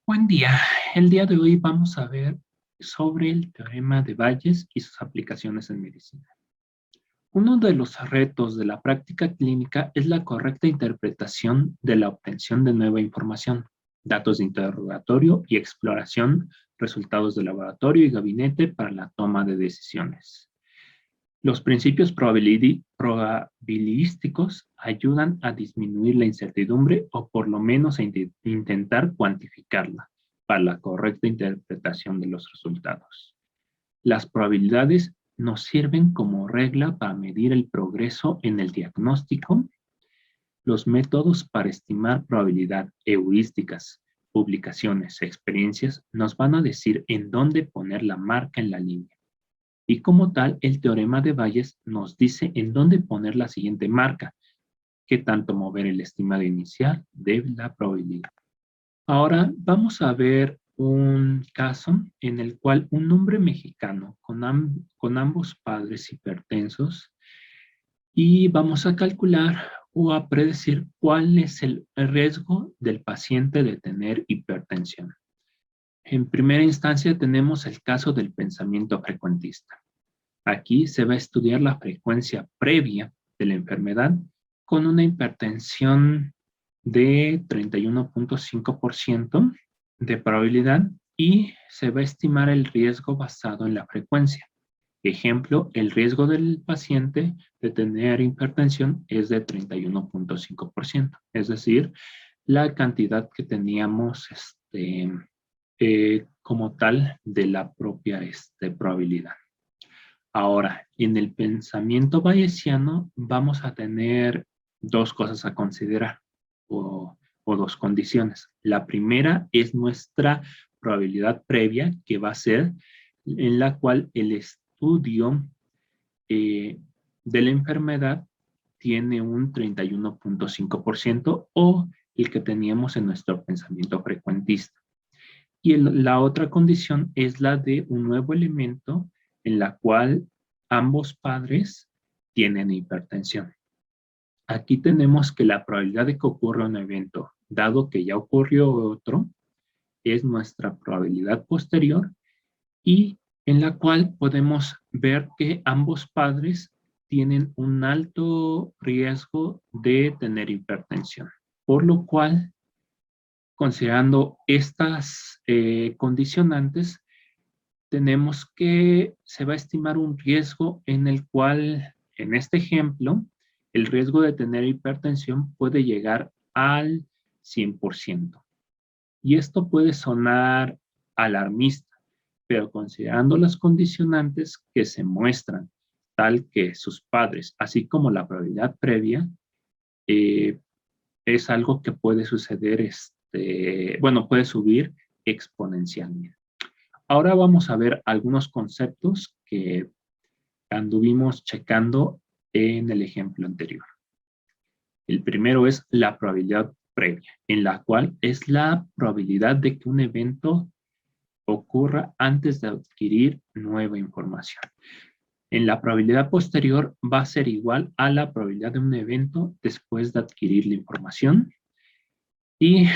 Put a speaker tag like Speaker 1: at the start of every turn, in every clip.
Speaker 1: Buen día. El día de hoy vamos a ver sobre el teorema de Bayes y sus aplicaciones en medicina. Uno de los retos de la práctica clínica es la correcta interpretación de la obtención de nueva información, datos de interrogatorio y exploración, resultados de laboratorio y gabinete para la toma de decisiones. Los principios probabilísticos ayudan a disminuir la incertidumbre o por lo menos a intentar cuantificarla para la correcta interpretación de los resultados. Las probabilidades nos sirven como regla para medir el progreso en el diagnóstico. Los métodos para estimar probabilidad, heurísticas, publicaciones, experiencias, nos van a decir en dónde poner la marca en la línea. Y como tal, el teorema de Bayes nos dice en dónde poner la siguiente marca, qué tanto mover el estimado inicial de la probabilidad. Ahora vamos a ver un caso en el cual un hombre mexicano con ambos padres hipertensos y vamos a calcular o a predecir cuál es el riesgo del paciente de tener hipertensión. En primera instancia tenemos el caso del pensamiento frecuentista. Aquí se va a estudiar la frecuencia previa de la enfermedad con una hipertensión de 31.5% de probabilidad y se va a estimar el riesgo basado en la frecuencia. Ejemplo, el riesgo del paciente de tener hipertensión es de 31.5%, es decir, la cantidad que teníamos como tal de la propia probabilidad. Ahora, en el pensamiento bayesiano vamos a tener dos cosas a considerar o dos condiciones. La primera es nuestra probabilidad previa, que va a ser en la cual el estudio de la enfermedad tiene un 31.5% o el que teníamos en nuestro pensamiento frecuentista. Y la otra condición es la de un nuevo elemento en la cual ambos padres tienen hipertensión. Aquí tenemos que la probabilidad de que ocurra un evento, dado que ya ocurrió otro, es nuestra probabilidad posterior y en la cual podemos ver que ambos padres tienen un alto riesgo de tener hipertensión. Por lo cual, considerando estas condicionantes, tenemos que se va a estimar un riesgo en el cual, en este ejemplo, el riesgo de tener hipertensión puede llegar al 100%. Y esto puede sonar alarmista, pero considerando las condicionantes que se muestran, tal que sus padres, así como la probabilidad previa, es algo que puede suceder, puede subir exponencialmente. Ahora vamos a ver algunos conceptos que anduvimos checando en el ejemplo anterior. El primero es la probabilidad previa, en la cual es la probabilidad de que un evento ocurra antes de adquirir nueva información. En la probabilidad posterior va a ser igual a la probabilidad de un evento después de adquirir la información. Y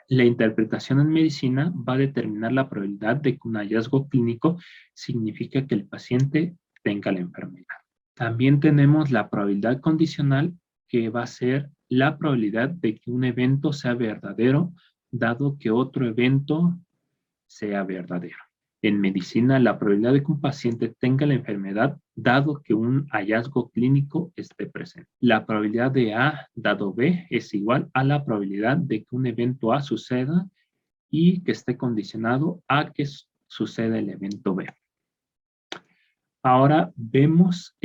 Speaker 1: la interpretación en medicina va a determinar la probabilidad de que un hallazgo clínico significa que el paciente tenga la enfermedad. También tenemos la probabilidad condicional, que va a ser la probabilidad de que un evento sea verdadero, dado que otro evento sea verdadero. En medicina, la probabilidad de que un paciente tenga la enfermedad, dado que un hallazgo clínico esté presente. La probabilidad de A dado B es igual a la probabilidad de que un evento A suceda y que esté condicionado a que suceda el evento B. Ahora vemos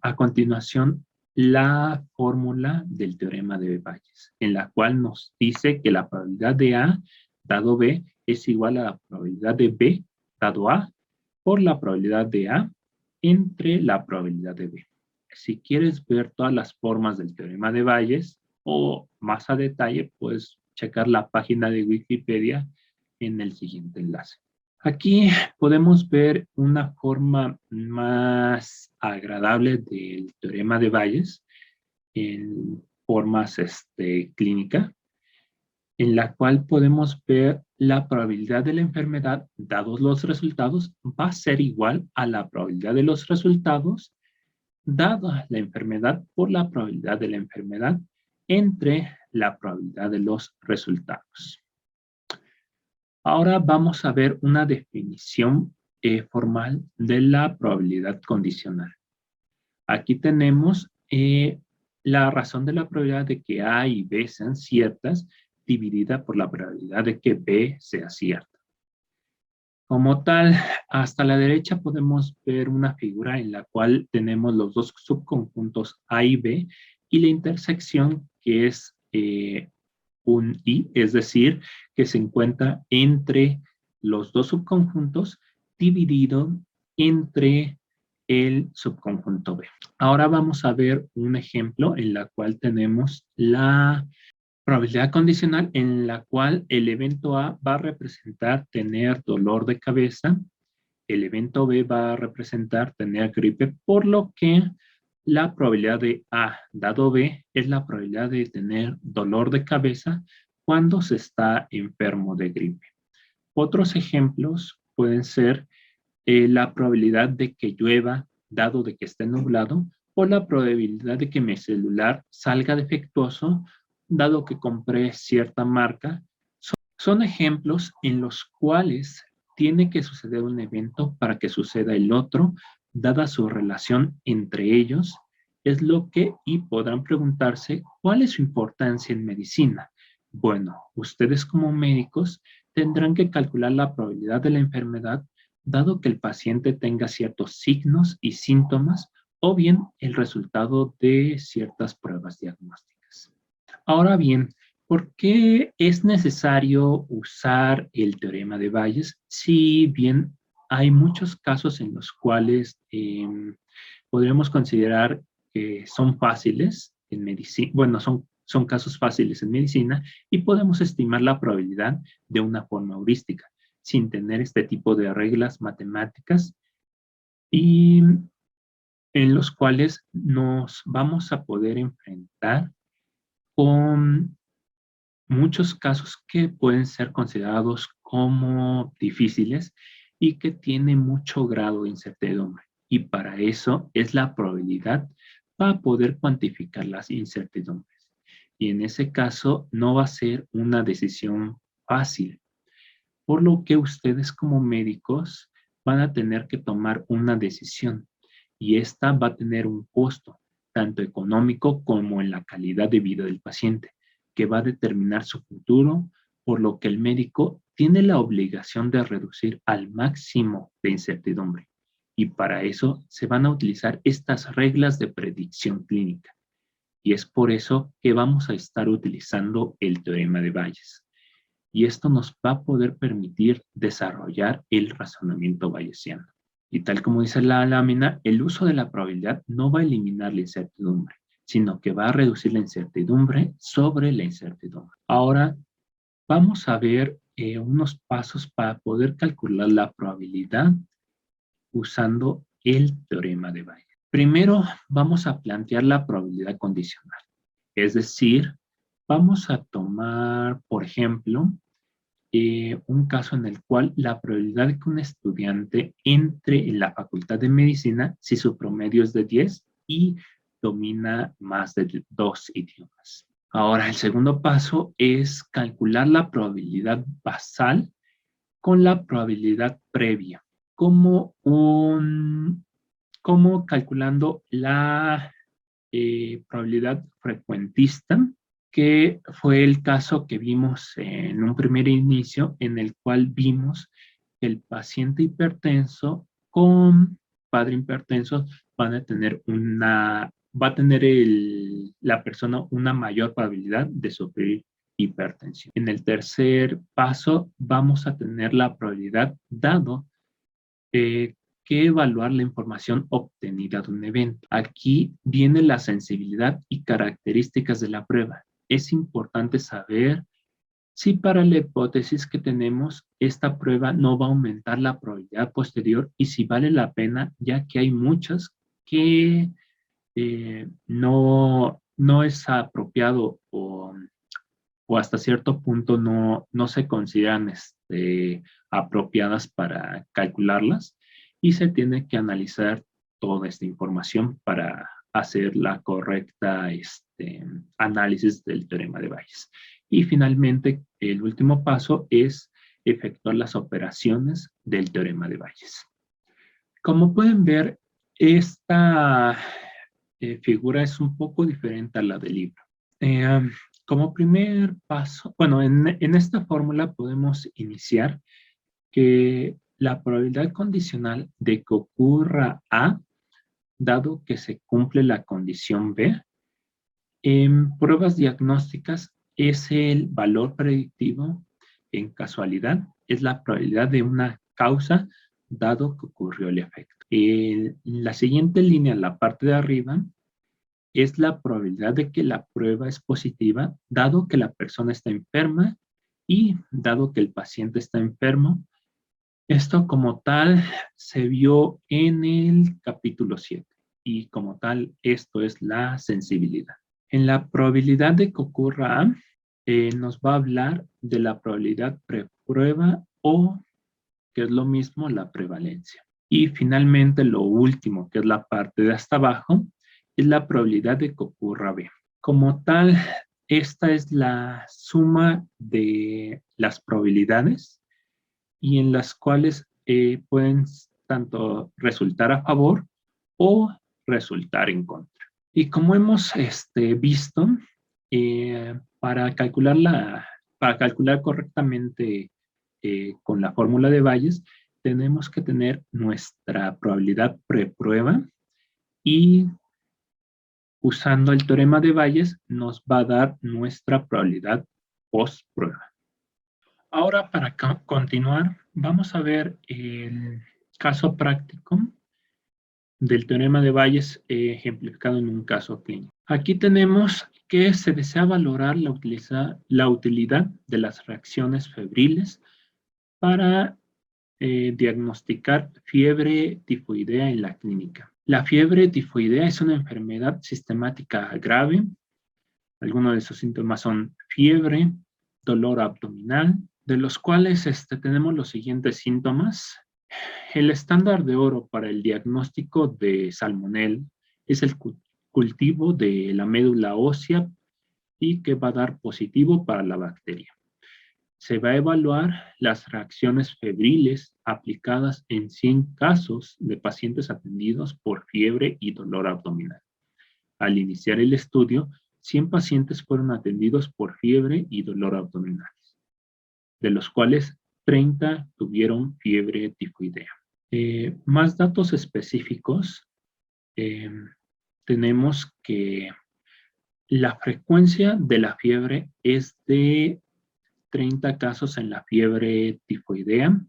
Speaker 1: a continuación la fórmula del teorema de Bayes, en la cual nos dice que la probabilidad de A dado B es igual a la probabilidad de B dado A por la probabilidad de A entre la probabilidad de B. Si quieres ver todas las formas del teorema de Bayes o más a detalle, puedes checar la página de Wikipedia en el siguiente enlace. Aquí podemos ver una forma más agradable del teorema de Bayes en formas clínica, en la cual podemos ver la probabilidad de la enfermedad, dados los resultados, va a ser igual a la probabilidad de los resultados, dada la enfermedad por la probabilidad de la enfermedad entre la probabilidad de los resultados. Ahora vamos a ver una definición formal de la probabilidad condicional. Aquí tenemos la razón de la probabilidad de que A y B sean ciertas dividida por la probabilidad de que B sea cierta. Como tal, hasta la derecha podemos ver una figura en la cual tenemos los dos subconjuntos A y B y la intersección que es un I, es decir, que se encuentra entre los dos subconjuntos dividido entre el subconjunto B. Ahora vamos a ver un ejemplo en la cual tenemos la probabilidad condicional en la cual el evento A va a representar tener dolor de cabeza, el evento B va a representar tener gripe, por lo que la probabilidad de A dado B es la probabilidad de tener dolor de cabeza cuando se está enfermo de gripe. Otros ejemplos pueden ser la probabilidad de que llueva dado de que esté nublado o la probabilidad de que mi celular salga defectuoso dado que compré cierta marca. Son ejemplos en los cuales tiene que suceder un evento para que suceda el otro, dada su relación entre ellos, es lo que, y podrán preguntarse, ¿cuál es su importancia en medicina? Bueno, ustedes como médicos tendrán que calcular la probabilidad de la enfermedad, dado que el paciente tenga ciertos signos y síntomas, o bien el resultado de ciertas pruebas diagnósticas. Ahora bien, ¿por qué es necesario usar el teorema de Bayes? Si bien hay muchos casos en los cuales podríamos considerar que son fáciles en medicina, bueno, son casos fáciles en medicina y podemos estimar la probabilidad de una forma heurística, sin tener este tipo de reglas matemáticas y en los cuales nos vamos a poder enfrentar con muchos casos que pueden ser considerados como difíciles y que tienen mucho grado de incertidumbre. Y para eso es la probabilidad para poder cuantificar las incertidumbres. Y en ese caso no va a ser una decisión fácil, por lo que ustedes como médicos van a tener que tomar una decisión y esta va a tener un costo, tanto económico como en la calidad de vida del paciente, que va a determinar su futuro, por lo que el médico tiene la obligación de reducir al máximo la incertidumbre. Y para eso se van a utilizar estas reglas de predicción clínica. Y es por eso que vamos a estar utilizando el teorema de Bayes. Y esto nos va a poder permitir desarrollar el razonamiento bayesiano. Y tal como dice la lámina, el uso de la probabilidad no va a eliminar la incertidumbre, sino que va a reducir la incertidumbre sobre la incertidumbre. Ahora vamos a ver unos pasos para poder calcular la probabilidad usando el teorema de Bayes. Primero vamos a plantear la probabilidad condicional. Es decir, vamos a tomar, por ejemplo, un caso en el cual la probabilidad de que un estudiante entre en la facultad de medicina si su promedio es de 10 y domina más de 2 idiomas. Ahora, el segundo paso es calcular la probabilidad basal con la probabilidad previa, como calculando la probabilidad frecuentista, que fue el caso que vimos en un primer inicio, en el cual vimos que el paciente hipertenso con padre hipertenso van a tener va a tener la persona una mayor probabilidad de sufrir hipertensión. En el tercer paso vamos a tener la probabilidad dado que evaluar la información obtenida de un evento. Aquí viene la sensibilidad y características de la prueba. Es importante saber si para la hipótesis que tenemos, esta prueba no va a aumentar la probabilidad posterior y si vale la pena, ya que hay muchas que no es apropiado o o hasta cierto punto no se consideran apropiadas para calcularlas y se tiene que analizar toda esta información para hacer la correcta análisis del teorema de Bayes. Y finalmente, el último paso es efectuar las operaciones del teorema de Bayes. Como pueden ver, esta figura es un poco diferente a la del libro. Como primer paso, bueno, en esta fórmula podemos iniciar que la probabilidad condicional de que ocurra A, dado que se cumple la condición B, en pruebas diagnósticas es el valor predictivo en casualidad, es la probabilidad de una causa dado que ocurrió el efecto. La siguiente línea, en la parte de arriba, es la probabilidad de que la prueba es positiva dado que la persona está enferma y dado que el paciente está enfermo. Esto como tal se vio en el capítulo 7 y como tal esto es la sensibilidad. En la probabilidad de que ocurra A, nos va a hablar de la probabilidad preprueba o, que es lo mismo, la prevalencia. Y finalmente lo último, que es la parte de hasta abajo, es la probabilidad de que ocurra B. Como tal, esta es la suma de las probabilidades y en las cuales pueden tanto resultar a favor o resultar en contra. Y como hemos visto, para calcular correctamente con la fórmula de Bayes, tenemos que tener nuestra probabilidad preprueba y usando el teorema de Bayes nos va a dar nuestra probabilidad postprueba. Ahora, para continuar, vamos a ver el caso práctico del teorema de Bayes ejemplificado en un caso clínico. Aquí tenemos que se desea valorar la utilidad de las reacciones febriles para diagnosticar fiebre tifoidea en la clínica. La fiebre tifoidea es una enfermedad sistemática grave. Algunos de sus síntomas son fiebre, dolor abdominal, de los cuales tenemos los siguientes síntomas. El estándar de oro para el diagnóstico de salmonel es el cultivo de la médula ósea y que va a dar positivo para la bacteria. Se va a evaluar las reacciones febriles aplicadas en 100 casos de pacientes atendidos por fiebre y dolor abdominal. Al iniciar el estudio, 100 pacientes fueron atendidos por fiebre y dolor abdominal, de los cuales 30 tuvieron fiebre tifoidea. Más datos específicos, tenemos que la frecuencia de la fiebre es de 30 casos en la fiebre tifoidea,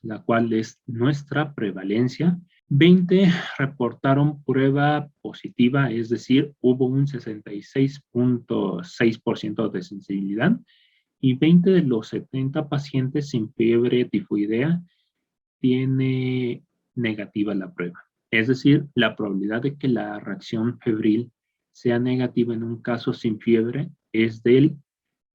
Speaker 1: la cual es nuestra prevalencia. 20 reportaron prueba positiva, es decir, hubo un 66.6% de sensibilidad y 20 de los 70 pacientes sin fiebre tifoidea tiene negativa la prueba. Es decir, la probabilidad de que la reacción febril sea negativa en un caso sin fiebre es del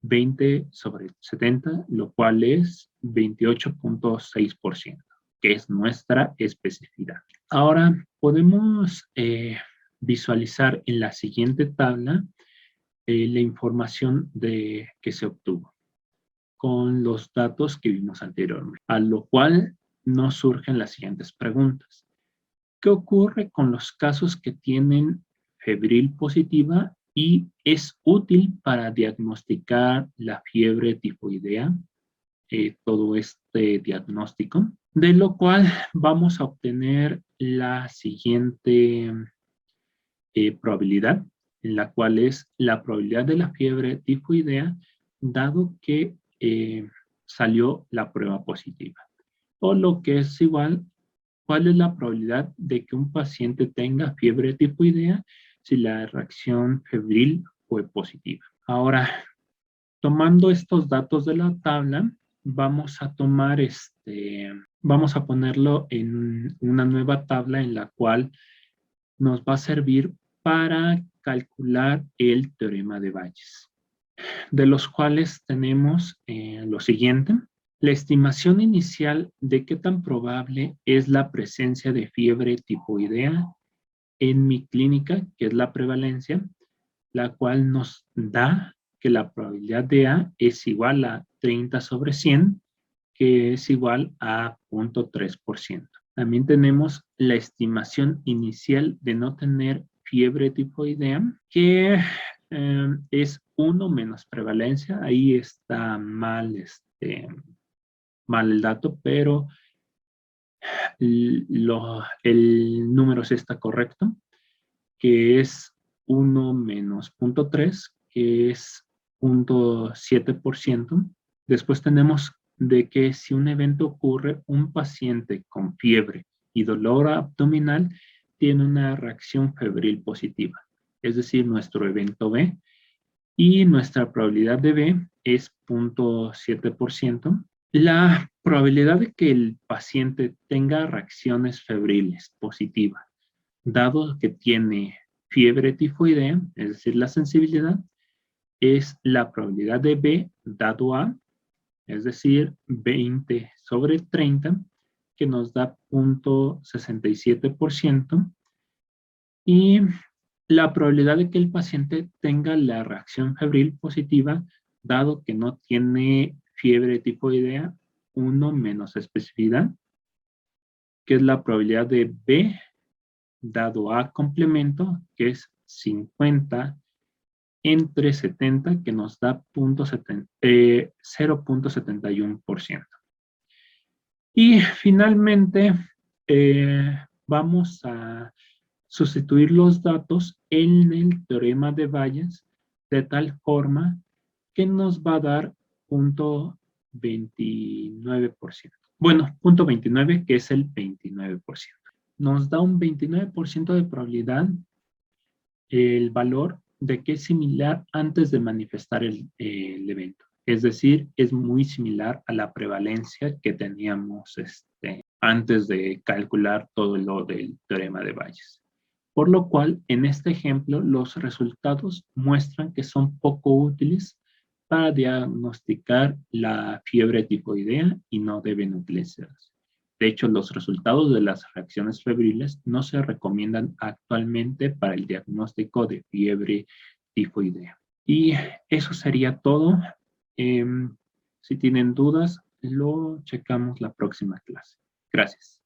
Speaker 1: 20 sobre 70, lo cual es 28.6%, que es nuestra especificidad. Ahora podemos visualizar en la siguiente tabla la información que se obtuvo con los datos que vimos anteriormente, a lo cual nos surgen las siguientes preguntas. ¿Qué ocurre con los casos que tienen febril positiva y es útil para diagnosticar la fiebre tifoidea? Todo este diagnóstico, de lo cual vamos a obtener la siguiente probabilidad, en la cual es la probabilidad de la fiebre tifoidea, dado que salió la prueba positiva. O lo que es igual, ¿cuál es la probabilidad de que un paciente tenga fiebre tifoidea si la reacción febril fue positiva? Ahora, tomando estos datos de la tabla, vamos a tomar vamos a ponerlo en una nueva tabla en la cual nos va a servir para calcular el teorema de Bayes. de los cuales tenemos lo siguiente. La estimación inicial de qué tan probable es la presencia de fiebre tifoidea en mi clínica, que es la prevalencia, la cual nos da que la probabilidad de A es igual a 30 sobre 100, que es igual a 0.3%. También tenemos la estimación inicial de no tener fiebre tifoidea, que es 1 menos prevalencia. Ahí está mal, mal el dato, pero el número sí está correcto, que es 1 menos 0.3, que es 0.7%. Después tenemos de que si un evento ocurre, un paciente con fiebre y dolor abdominal tiene una reacción febril positiva, es decir, nuestro evento B, y nuestra probabilidad de B es 0.7%. La probabilidad de que el paciente tenga reacciones febriles positivas, dado que tiene fiebre tifoidea, es decir, la sensibilidad, es la probabilidad de B dado A, es decir, 20 sobre 30, que nos da 0.67%, y la probabilidad de que el paciente tenga la reacción febril positiva, dado que no tiene fiebre tifoidea, 1 menos especificidad, que es la probabilidad de B dado A complemento, que es 50 entre 70, que nos da 0.71%. Y finalmente, vamos a sustituir los datos en el teorema de Bayes de tal forma que nos va a dar 0.29%. Bueno, 0.29, que es el 29%. Nos da un 29% de probabilidad el valor de que es similar antes de manifestar el evento. Es decir, es muy similar a la prevalencia que teníamos antes de calcular todo lo del teorema de Bayes. Por lo cual, en este ejemplo, los resultados muestran que son poco útiles para diagnosticar la fiebre tifoidea y no deben utilizarse. De hecho, los resultados de las reacciones febriles no se recomiendan actualmente para el diagnóstico de fiebre tifoidea. Y eso sería todo. Si tienen dudas, lo checamos la próxima clase. Gracias.